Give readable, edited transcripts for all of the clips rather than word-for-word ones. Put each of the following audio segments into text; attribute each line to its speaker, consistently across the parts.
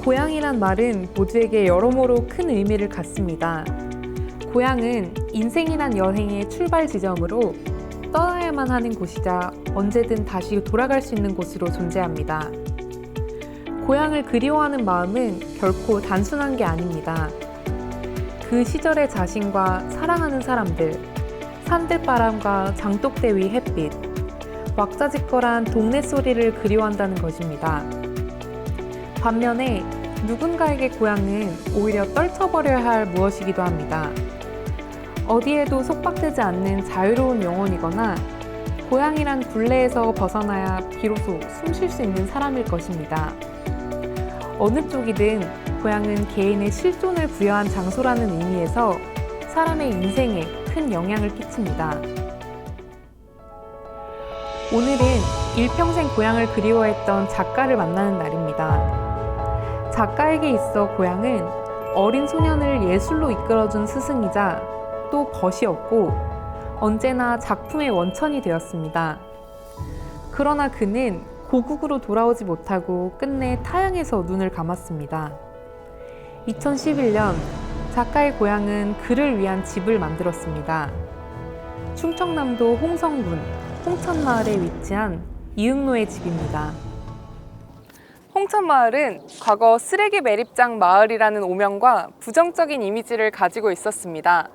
Speaker 1: 고향이란 말은 모두에게 여러모로 큰 의미를 갖습니다. 고향은 인생이란 여행의 출발 지점으로 떠나야만 하는 곳이자 언제든 다시 돌아갈 수 있는 곳으로 존재합니다. 고향을 그리워하는 마음은 결코 단순한 게 아닙니다. 그 시절의 자신과 사랑하는 사람들, 산들바람과 장독대 위 햇빛, 왁자지껄한 동네 소리를 그리워한다는 것입니다. 반면에 누군가에게 고향은 오히려 떨쳐버려야 할 무엇이기도 합니다. 어디에도 속박되지 않는 자유로운 영혼이거나 고향이란 굴레에서 벗어나야 비로소 숨 쉴 수 있는 사람일 것입니다. 어느 쪽이든 고향은 개인의 실존을 부여한 장소라는 의미에서 사람의 인생에 큰 영향을 끼칩니다. 오늘은 일평생 고향을 그리워했던 작가를 만나는 날입니다. 작가에게 있어 고향은 어린 소년을 예술로 이끌어준 스승이자 또 벗이었고 언제나 작품의 원천이 되었습니다. 그러나 그는 고국으로 돌아오지 못하고 끝내 타향에서 눈을 감았습니다. 2011년 작가의 고향은 그를 위한 집을 만들었습니다. 충청남도 홍성군 홍천마을에 위치한 이응노의 집입니다. 홍천마을은 과거 쓰레기 매립장 마을이라는 오명과 부정적인 이미지를 가지고 있었습니다.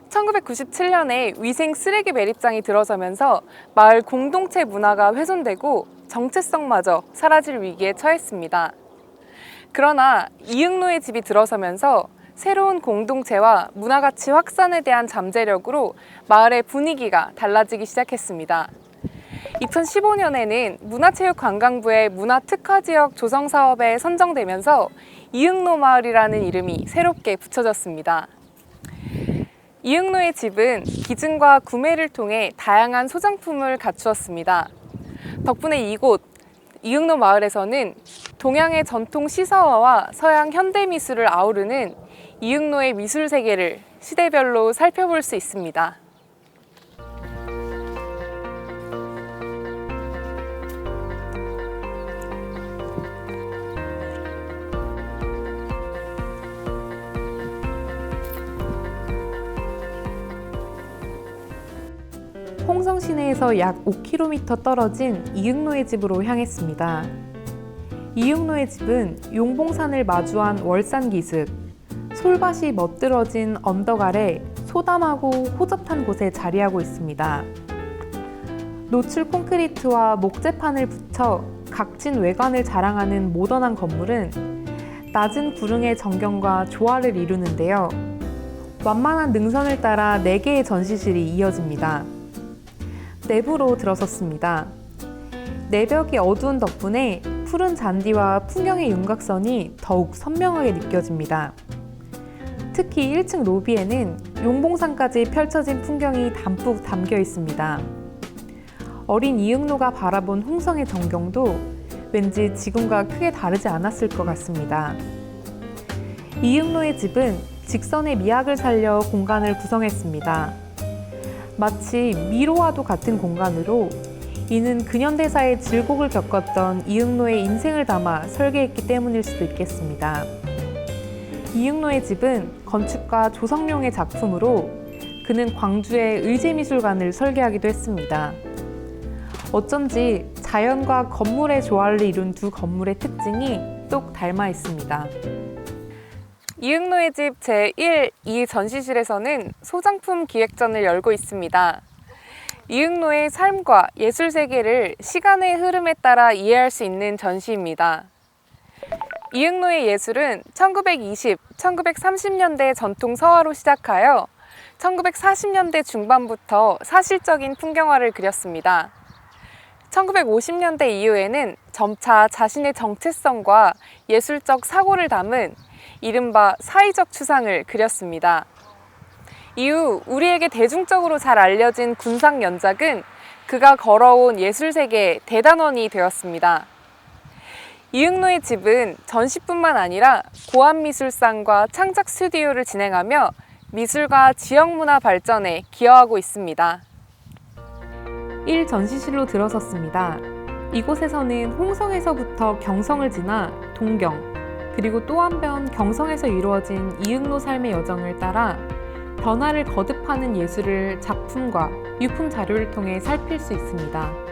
Speaker 1: 1997년에 위생 쓰레기 매립장이 들어서면서 마을 공동체 문화가 훼손되고 정체성마저 사라질 위기에 처했습니다. 그러나 이응노의 집이 들어서면서 새로운 공동체와 문화가치 확산에 대한 잠재력으로 마을의 분위기가 달라지기 시작했습니다. 2015년에는 문화체육관광부의 문화특화지역 조성사업에 선정되면서 이응노 마을이라는 이름이 새롭게 붙여졌습니다. 이응노의 집은 기증과 구매를 통해 다양한 소장품을 갖추었습니다. 덕분에 이곳 이응노 마을에서는 동양의 전통 시사화와 서양 현대미술을 아우르는 이응노의 미술 세계를 시대별로 살펴볼 수 있습니다. 홍성 시내에서 약 5km 떨어진 이응노의 집으로 향했습니다. 이응노의 집은 용봉산을 마주한 월산기슭, 솔밭이 멋들어진 언덕 아래 소담하고 호젓한 곳에 자리하고 있습니다. 노출 콘크리트와 목재판을 붙여 각진 외관을 자랑하는 모던한 건물은 낮은 구릉의 정경과 조화를 이루는데요. 완만한 능선을 따라 4개의 전시실이 이어집니다. 내부로 들어섰습니다. 내벽이 어두운 덕분에 푸른 잔디와 풍경의 윤곽선이 더욱 선명하게 느껴집니다. 특히 1층 로비에는 용봉산까지 펼쳐진 풍경이 담뿍 담겨 있습니다. 어린 이응노가 바라본 홍성의 전경도 왠지 지금과 크게 다르지 않았을 것 같습니다. 이응노의 집은 직선의 미학을 살려 공간을 구성했습니다. 마치 미로와도 같은 공간으로 이는 근현대사의 질곡을 겪었던 이응노의 인생을 담아 설계했기 때문일 수도 있겠습니다. 이응노의 집은 건축가 조성룡의 작품으로 그는 광주의 의제미술관을 설계하기도 했습니다. 어쩐지 자연과 건물의 조화를 이룬 두 건물의 특징이 똑 닮아 있습니다. 이응노의 집 제1, 2 전시실에서는 소장품 기획전을 열고 있습니다. 이응노의 삶과 예술 세계를 시간의 흐름에 따라 이해할 수 있는 전시입니다. 이응노의 예술은 1920, 1930년대 전통 서화로 시작하여 1940년대 중반부터 사실적인 풍경화를 그렸습니다. 1950년대 이후에는 점차 자신의 정체성과 예술적 사고를 담은 이른바 사회적 추상을 그렸습니다. 이후 우리에게 대중적으로 잘 알려진 군상 연작은 그가 걸어온 예술 세계의 대단원이 되었습니다. 이응노의 집은 전시뿐만 아니라 고안미술상과 창작 스튜디오를 진행하며 미술과 지역문화 발전에 기여하고 있습니다. 1 전시실로 들어섰습니다. 이곳에서는 홍성에서부터 경성을 지나 동경, 그리고 또 한편 경성에서 이루어진 이응노 삶의 여정을 따라 변화를 거듭하는 예술을 작품과 유품 자료를 통해 살필 수 있습니다.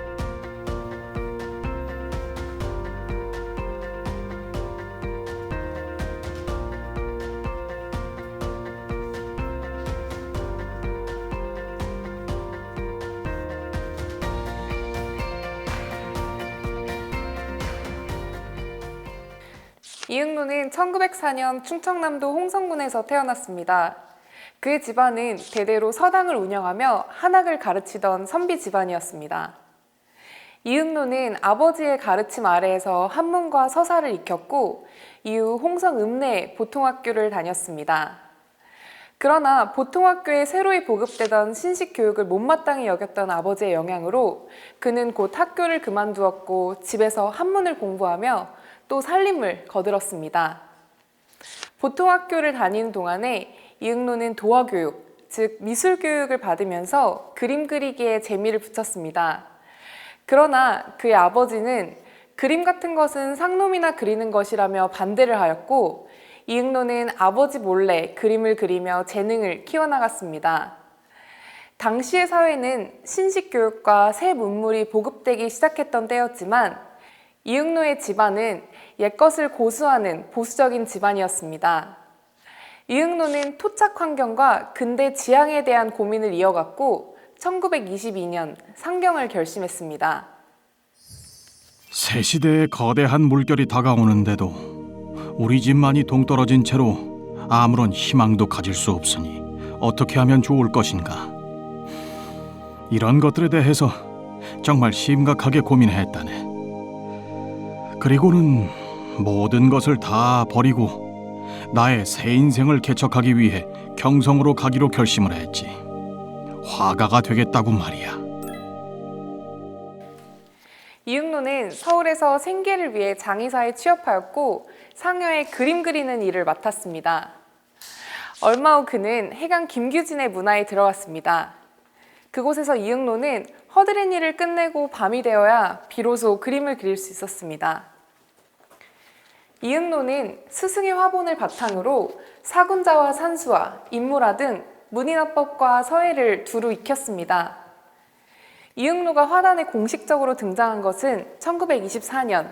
Speaker 1: 이응노는 1904년 충청남도 홍성군에서 태어났습니다. 그 집안은 대대로 서당을 운영하며 한학을 가르치던 선비 집안이었습니다. 이응노는 아버지의 가르침 아래에서 한문과 서사를 익혔고 이후 홍성 읍내 보통학교를 다녔습니다. 그러나 보통학교에 새로이 보급되던 신식 교육을 못마땅히 여겼던 아버지의 영향으로 그는 곧 학교를 그만두었고 집에서 한문을 공부하며 또 살림을 거들었습니다. 보통학교를 다니는 동안에 이응노는 도화교육, 즉 미술교육을 받으면서 그림 그리기에 재미를 붙였습니다. 그러나 그의 아버지는 그림 같은 것은 상놈이나 그리는 것이라며 반대를 하였고 이응노는 아버지 몰래 그림을 그리며 재능을 키워나갔습니다. 당시의 사회는 신식교육과 새 문물이 보급되기 시작했던 때였지만 이응노의 집안은 옛것을 고수하는 보수적인 집안이었습니다. 이응노는 토착 환경과 근대 지향에 대한 고민을 이어갔고 1922년 상경을 결심했습니다.
Speaker 2: 새 시대의 거대한 물결이 다가오는데도 우리 집만이 동떨어진 채로 아무런 희망도 가질 수 없으니 어떻게 하면 좋을 것인가? 이런 것들에 대해서 정말 심각하게 고민했다네. 그리고는 모든 것을 다 버리고 나의 새 인생을 개척하기 위해 경성으로 가기로 결심을 했지. 화가가 되겠다고 말이야.
Speaker 1: 이응노는 서울에서 생계를 위해 장의사에 취업하였고 상여에 그림 그리는 일을 맡았습니다. 얼마 후 그는 해강 김규진의 문화에 들어갔습니다. 그곳에서 이응노는 허드렛 일을 끝내고 밤이 되어야 비로소 그림을 그릴 수 있었습니다. 이응노는 스승의 화본을 바탕으로 사군자와 산수와 인물화 등 문인화법과 서예를 두루 익혔습니다. 이응노가 화단에 공식적으로 등장한 것은 1924년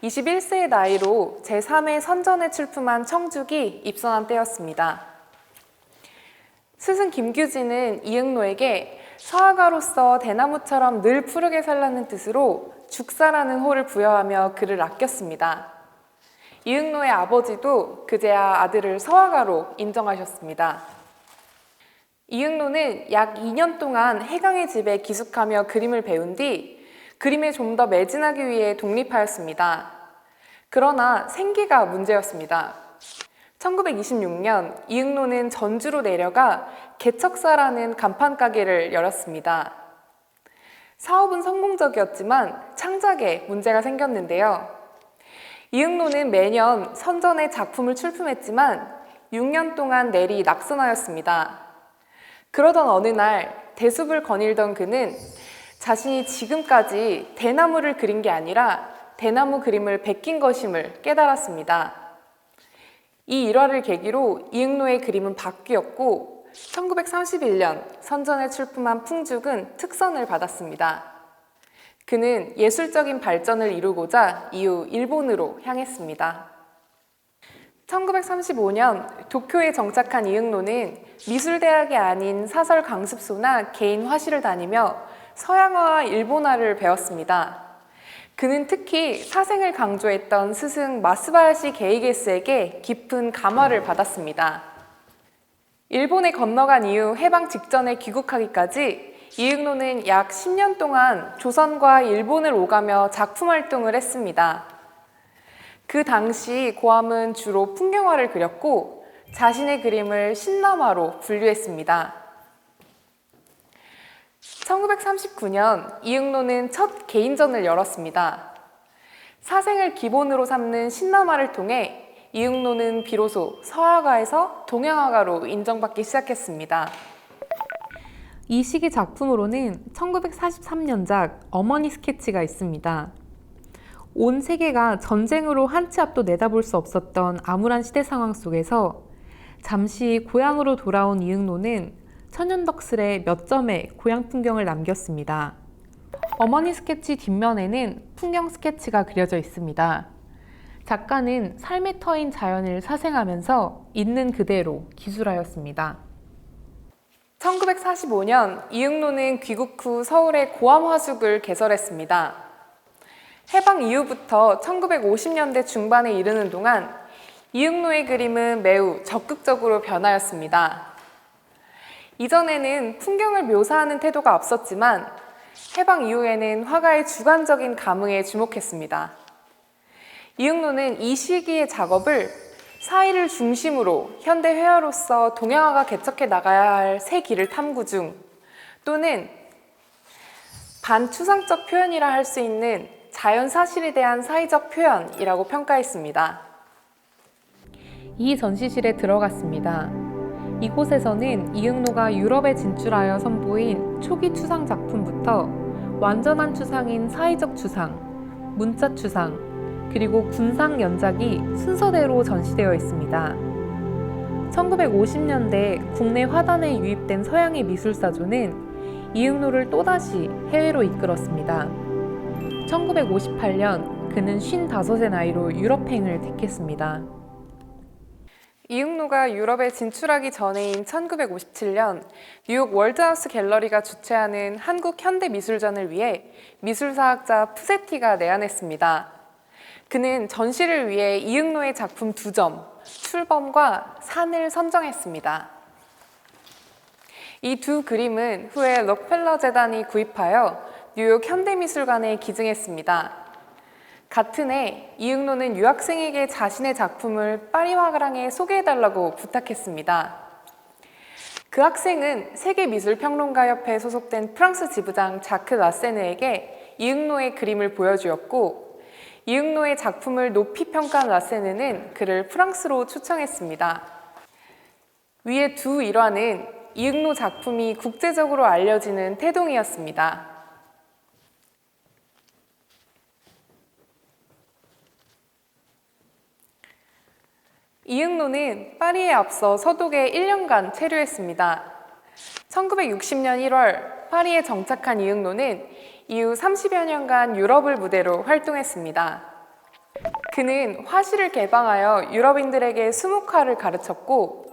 Speaker 1: 21세의 나이로 제3회 선전에 출품한 청죽이 입선한 때였습니다. 스승 김규진은 이응노에게 서화가로서 대나무처럼 늘 푸르게 살라는 뜻으로 죽사라는 호를 부여하며 그를 아꼈습니다. 이응노의 아버지도 그제야 아들을 서화가로 인정하셨습니다. 이응노는 약 2년 동안 해강의 집에 기숙하며 그림을 배운 뒤 그림에 좀 더 매진하기 위해 독립하였습니다. 그러나 생계가 문제였습니다. 1926년 이응노는 전주로 내려가 개척사라는 간판 가게를 열었습니다. 사업은 성공적이었지만 창작에 문제가 생겼는데요. 이응노는 매년 선전에 작품을 출품했지만 6년 동안 내리 낙선하였습니다. 그러던 어느 날 대숲을 거닐던 그는 자신이 지금까지 대나무를 그린 게 아니라 대나무 그림을 베낀 것임을 깨달았습니다. 이 일화를 계기로 이응노의 그림은 바뀌었고 1931년 선전에 출품한 풍죽은 특선을 받았습니다. 그는 예술적인 발전을 이루고자 이후 일본으로 향했습니다. 1935년 도쿄에 정착한 이응노는 미술대학이 아닌 사설 강습소나 개인 화실을 다니며 서양화와 일본화를 배웠습니다. 그는 특히 사생을 강조했던 스승 마스바야시 게이게스에게 깊은 감화를 받았습니다. 일본에 건너간 이후 해방 직전에 귀국하기까지 이응노는 약 10년 동안 조선과 일본을 오가며 작품 활동을 했습니다. 그 당시 고함은 주로 풍경화를 그렸고 자신의 그림을 신남화로 분류했습니다. 1939년 이응노는 첫 개인전을 열었습니다. 사생을 기본으로 삼는 신남화를 통해 이응노는 비로소 서화가에서 동양화가로 인정받기 시작했습니다. 이 시기 작품으로는 1943년작 어머니 스케치가 있습니다. 온 세계가 전쟁으로 한 치 앞도 내다볼 수 없었던 암울한 시대 상황 속에서 잠시 고향으로 돌아온 이응노는 천연덕스레 몇 점의 고향 풍경을 남겼습니다. 어머니 스케치 뒷면에는 풍경 스케치가 그려져 있습니다. 작가는 삶의 터인 자연을 사생하면서 있는 그대로 기술하였습니다. 1945년 이응노는 귀국 후 서울의 고암화숙을 개설했습니다. 해방 이후부터 1950년대 중반에 이르는 동안 이응노의 그림은 매우 적극적으로 변하였습니다. 이전에는 풍경을 묘사하는 태도가 앞섰지만 해방 이후에는 화가의 주관적인 감흥에 주목했습니다. 이응노는 이 시기의 작업을 사의를 중심으로 현대 회화로서 동양화가 개척해 나가야 할 새 길을 탐구 중 또는 반추상적 표현이라 할 수 있는 자연 사실에 대한 사회적 표현이라고 평가했습니다. 이 전시실에 들어갔습니다. 이곳에서는 이응노가 유럽에 진출하여 선보인 초기 추상 작품부터 완전한 추상인 사회적 추상, 문자 추상, 그리고 군상 연작이 순서대로 전시되어 있습니다. 1950년대 국내 화단에 유입된 서양의 미술사조는 이응노를 또다시 해외로 이끌었습니다. 1958년 그는 55의 나이로 유럽행을 택했습니다. 이응노가 유럽에 진출하기 전해인 1957년 뉴욕 월드하우스 갤러리가 주최하는 한국 현대미술전을 위해 미술사학자 푸세티가 내한했습니다. 그는 전시를 위해 이응노의 작품 2점, 출범과 산을 선정했습니다. 이 두 그림은 후에 록펠러 재단이 구입하여 뉴욕 현대미술관에 기증했습니다. 같은 해 이응노는 유학생에게 자신의 작품을 파리 화가랑에 소개해달라고 부탁했습니다. 그 학생은 세계미술평론가협회에 소속된 프랑스 지부장 자크 라세느에게 이응노의 그림을 보여주었고 이응노의 작품을 높이 평가한 라세느는 그를 프랑스로 초청했습니다. 위의 두 일화는 이응노 작품이 국제적으로 알려지는 태동이었습니다. 이응노는 파리에 앞서 서독에 1년간 체류했습니다. 1960년 1월 파리에 정착한 이응노는 이후 30여 년간 유럽을 무대로 활동했습니다. 그는 화실을 개방하여 유럽인들에게 수묵화를 가르쳤고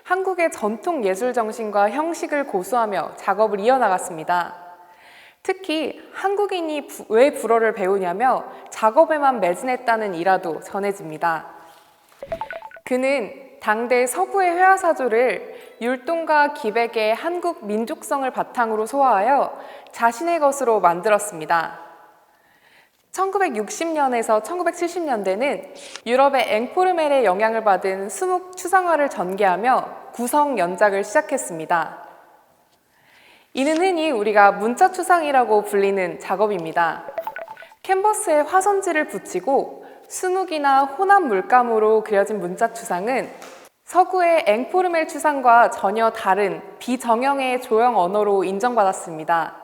Speaker 1: 한국의 전통 예술 정신과 형식을 고수하며 작업을 이어나갔습니다. 특히 한국인이 왜 불어를 배우냐며 작업에만 매진했다는 일화도 전해집니다. 그는 당대 서구의 회화사조를 율동과 기백의 한국 민족성을 바탕으로 소화하여 자신의 것으로 만들었습니다. 1960년에서 1970년대는 유럽의 앵포르멜의 영향을 받은 수묵 추상화를 전개하며 구성 연작을 시작했습니다. 이는 흔히 우리가 문자 추상이라고 불리는 작업입니다. 캔버스에 화선지를 붙이고 수묵이나 혼합 물감으로 그려진 문자 추상은 서구의 앵포르멜 추상과 전혀 다른 비정형의 조형 언어로 인정받았습니다.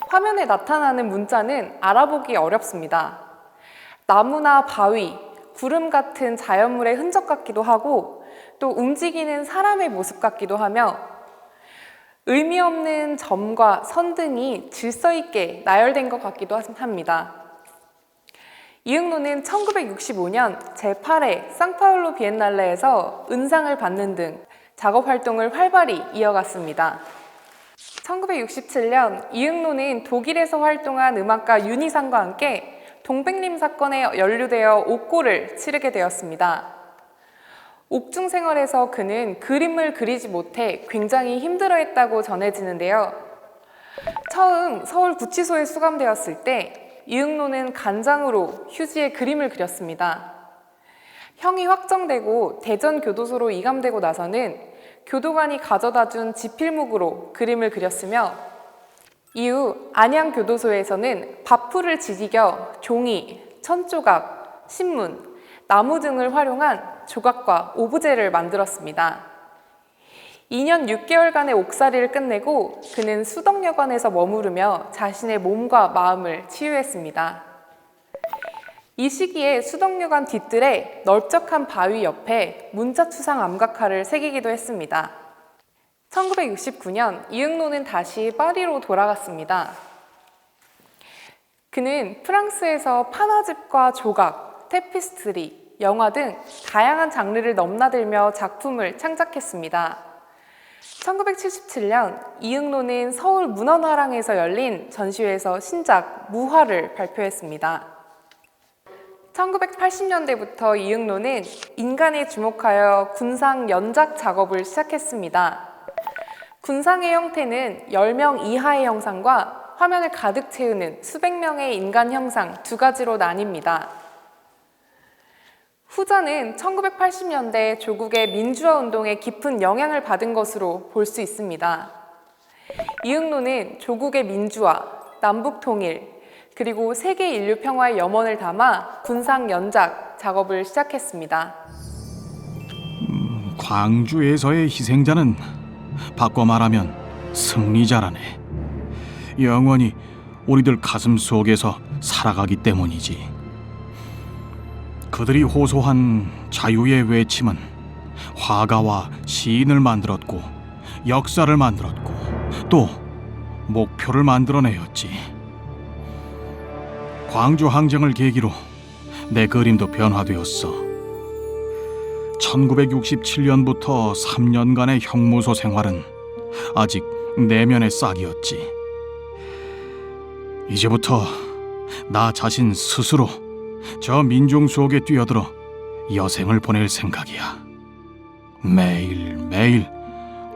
Speaker 1: 화면에 나타나는 문자는 알아보기 어렵습니다. 나무나 바위, 구름 같은 자연물의 흔적 같기도 하고 또 움직이는 사람의 모습 같기도 하며 의미 없는 점과 선 등이 질서 있게 나열된 것 같기도 합니다. 이응노는 1965년 제8회 상파울루 비엔날레에서 은상을 받는 등 작업 활동을 활발히 이어갔습니다. 1967년 이응노는 독일에서 활동한 음악가 윤희상과 함께 동백림 사건에 연루되어 옥고를 치르게 되었습니다. 옥중 생활에서 그는 그림을 그리지 못해 굉장히 힘들어했다고 전해지는데요. 처음 서울 구치소에 수감되었을 때 이응노는 간장으로 휴지에 그림을 그렸습니다. 형이 확정되고 대전교도소로 이감되고 나서는 교도관이 가져다준 지필목으로 그림을 그렸으며 이후 안양교도소에서는 밥풀을 지지겨 종이, 천조각, 신문, 나무 등을 활용한 조각과 오브제를 만들었습니다. 2년 6개월간의 옥살이를 끝내고 그는 수덕여관에서 머무르며 자신의 몸과 마음을 치유했습니다. 이 시기에 수덕류관 뒤뜰에 넓적한 바위 옆에 문자추상 암각화를 새기기도 했습니다. 1969년 이응노는 다시 파리로 돌아갔습니다. 그는 프랑스에서 판화집과 조각, 테피스트리, 영화 등 다양한 장르를 넘나들며 작품을 창작했습니다. 1977년 이응노는 서울 문헌화랑에서 열린 전시회에서 신작 무화를 발표했습니다. 1980년대부터 이응노는 인간에 주목하여 군상 연작 작업을 시작했습니다. 군상의 형태는 10명 이하의 형상과 화면을 가득 채우는 수백 명의 인간 형상 두 가지로 나뉩니다. 후자는 1980년대 조국의 민주화 운동에 깊은 영향을 받은 것으로 볼 수 있습니다. 이응노는 조국의 민주화, 남북 통일, 그리고 세계 인류 평화의 염원을 담아 군상 연작 작업을 시작했습니다.
Speaker 2: 광주에서의 희생자는 바꿔 말하면 승리자라네. 영원히 우리들 가슴 속에서 살아가기 때문이지. 그들이 호소한 자유의 외침은 화가와 시인을 만들었고 역사를 만들었고 또 목표를 만들어내었지. 광주 항쟁을 계기로 내 그림도 변화되었어. 1967년부터 3년간의 형무소 생활은 아직 내면의 싹이었지. 이제부터 나 자신 스스로 저 민중 속에 뛰어들어 여생을 보낼 생각이야. 매일매일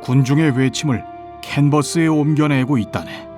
Speaker 2: 군중의 외침을 캔버스에 옮겨내고 있다네.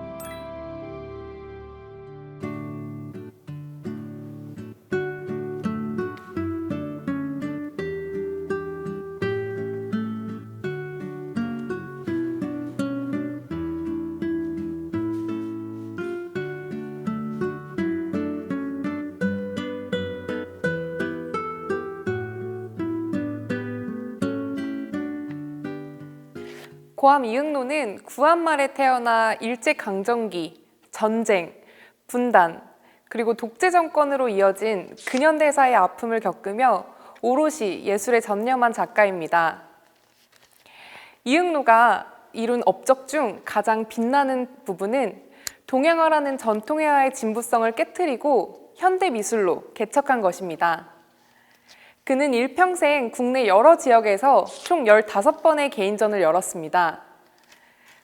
Speaker 1: 고암 이응노는 구한말에 태어나 일제강점기, 전쟁, 분단, 그리고 독재 정권으로 이어진 근현대사의 아픔을 겪으며 오롯이 예술에 전념한 작가입니다. 이응노가 이룬 업적 중 가장 빛나는 부분은 동양화라는 전통회화의 진부성을 깨트리고 현대 미술로 개척한 것입니다. 그는 일평생 국내 여러 지역에서 총 15번의 개인전을 열었습니다.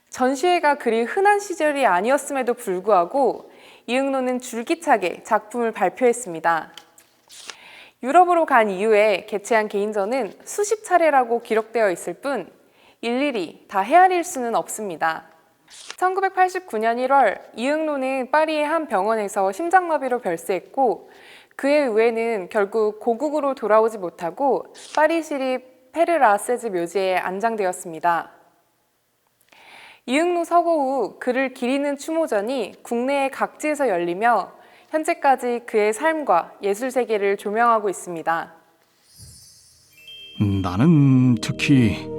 Speaker 1: 전시회가 그리 흔한 시절이 아니었음에도 불구하고 이응노는 줄기차게 작품을 발표했습니다. 유럽으로 간 이후에 개최한 개인전은 수십 차례라고 기록되어 있을 뿐 일일이 다 헤아릴 수는 없습니다. 1989년 1월 이응노는 파리의 한 병원에서 심장마비로 별세했고 그해 후에는 결국 고국으로 돌아오지 못하고 파리 시립 페르라세즈 묘지에 안장되었습니다. 이응노 서거 후 그를 기리는 추모전이 국내의 각지에서 열리며 현재까지 그의 삶과 예술 세계를 조명하고 있습니다.
Speaker 2: 나는 특히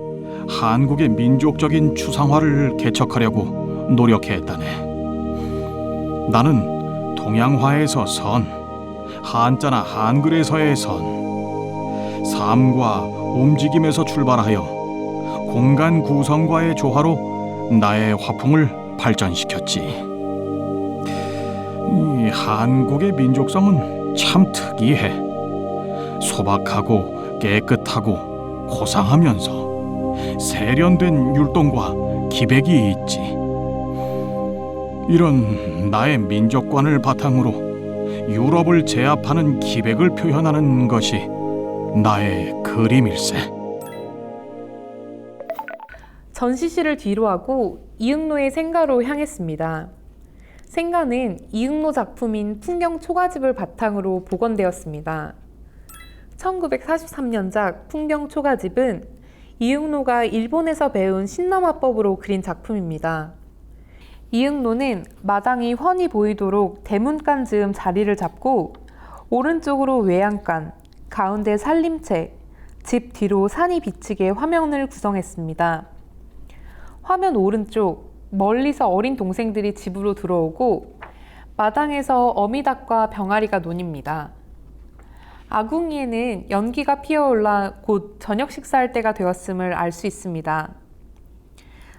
Speaker 2: 한국의 민족적인 추상화를 개척하려고 노력했다네. 나는 동양화에서 선, 한자나 한글에서의 선, 삶과 움직임에서 출발하여 공간 구성과의 조화로 나의 화풍을 발전시켰지. 이 한국의 민족성은 참 특이해. 소박하고 깨끗하고 고상하면서 세련된 율동과 기백이 있지. 이런 나의 민족관을 바탕으로 유럽을 제압하는 기백을 표현하는 것이 나의 그림일세.
Speaker 1: 전시실을 뒤로하고 이응노의 생가로 향했습니다. 생가는 이응노 작품인 풍경 초가집을 바탕으로 복원되었습니다. 1943년작 풍경 초가집은 이응노가 일본에서 배운 신남화법으로 그린 작품입니다. 이응노는 마당이 훤히 보이도록 대문간 즈음 자리를 잡고 오른쪽으로 외양간, 가운데 살림채, 집 뒤로 산이 비치게 화면을 구성했습니다. 화면 오른쪽, 멀리서 어린 동생들이 집으로 들어오고 마당에서 어미닭과 병아리가 논입니다. 아궁이에는 연기가 피어올라 곧 저녁 식사할 때가 되었음을 알 수 있습니다.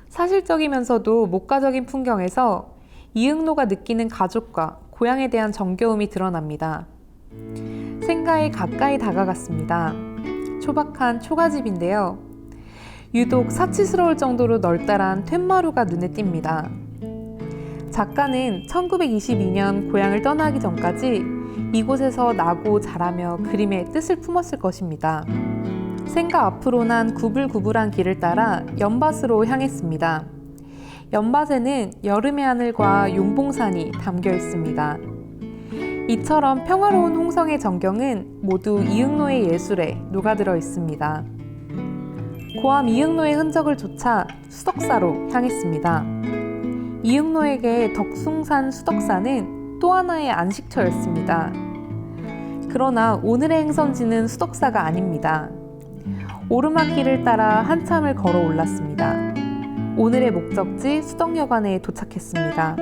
Speaker 1: 사실적이면서도 목가적인 풍경에서 이응노가 느끼는 가족과 고향에 대한 정겨움이 드러납니다. 생가에 가까이 다가갔습니다. 초박한 초가집인데요. 유독 사치스러울 정도로 널따란 툇마루가 눈에 띕니다. 작가는 1922년 고향을 떠나기 전까지 이곳에서 나고 자라며 그림의 뜻을 품었을 것입니다. 생가 앞으로 난 구불구불한 길을 따라 연밭으로 향했습니다. 연밭에는 여름의 하늘과 용봉산이 담겨 있습니다. 이처럼 평화로운 홍성의 전경은 모두 이응노의 예술에 녹아들어 있습니다. 고암 이응노의 흔적을 쫓아 수덕사로 향했습니다. 이응노에게 덕숭산 수덕사는 또 하나의 안식처였습니다. 그러나 오늘의 행선지는 수덕사가 아닙니다. 오르막길을 따라 한참을 걸어 올랐습니다. 오늘의 목적지 수덕여관에 도착했습니다.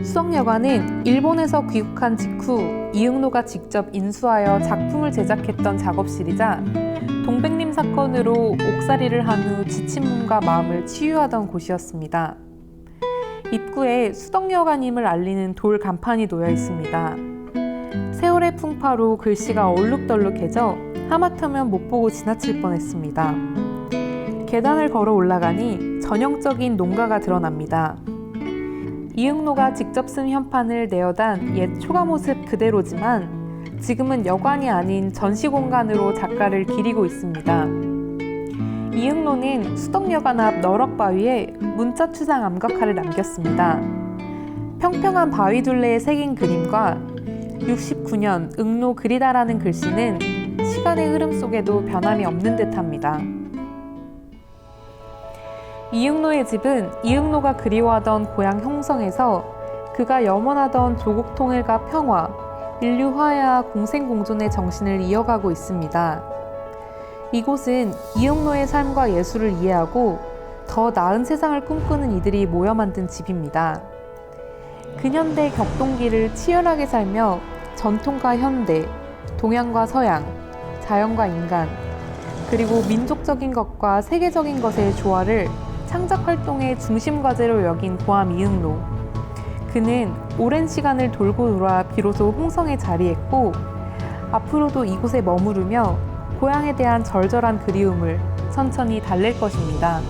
Speaker 1: 수덕여관은 일본에서 귀국한 직후 이응노가 직접 인수하여 작품을 제작했던 작업실이자 동백림 사건으로 옥살이를 한 후 지친 몸과 마음을 치유하던 곳이었습니다. 입구에 수덕여관임을 알리는 돌 간판이 놓여 있습니다. 세월의 풍파로 글씨가 얼룩덜룩해져 하마터면 못 보고 지나칠 뻔했습니다. 계단을 걸어 올라가니 전형적인 농가가 드러납니다. 이응노가 직접 쓴 현판을 내어단 옛 초가 모습 그대로지만 지금은 여관이 아닌 전시 공간으로 작가를 기리고 있습니다. 이응노는 수덕여관 앞 너럭 바위에 문자추상 암각화를 남겼습니다. 평평한 바위 둘레에 새긴 그림과 69년 응노 그리다라는 글씨는 시간의 흐름 속에도 변함이 없는 듯합니다. 이응노의 집은 이응노가 그리워하던 고향 홍성에서 그가 염원하던 조국 통일과 평화, 인류 화해와 공생공존의 정신을 이어가고 있습니다. 이곳은 이응노의 삶과 예술을 이해하고 더 나은 세상을 꿈꾸는 이들이 모여 만든 집입니다. 근현대 격동기를 치열하게 살며 전통과 현대, 동양과 서양, 자연과 인간, 그리고 민족적인 것과 세계적인 것의 조화를 창작 활동의 중심 과제로 여긴 고암 이응노. 그는 오랜 시간을 돌고 돌아 비로소 홍성에 자리했고 앞으로도 이곳에 머무르며 고향에 대한 절절한 그리움을 천천히 달랠 것입니다.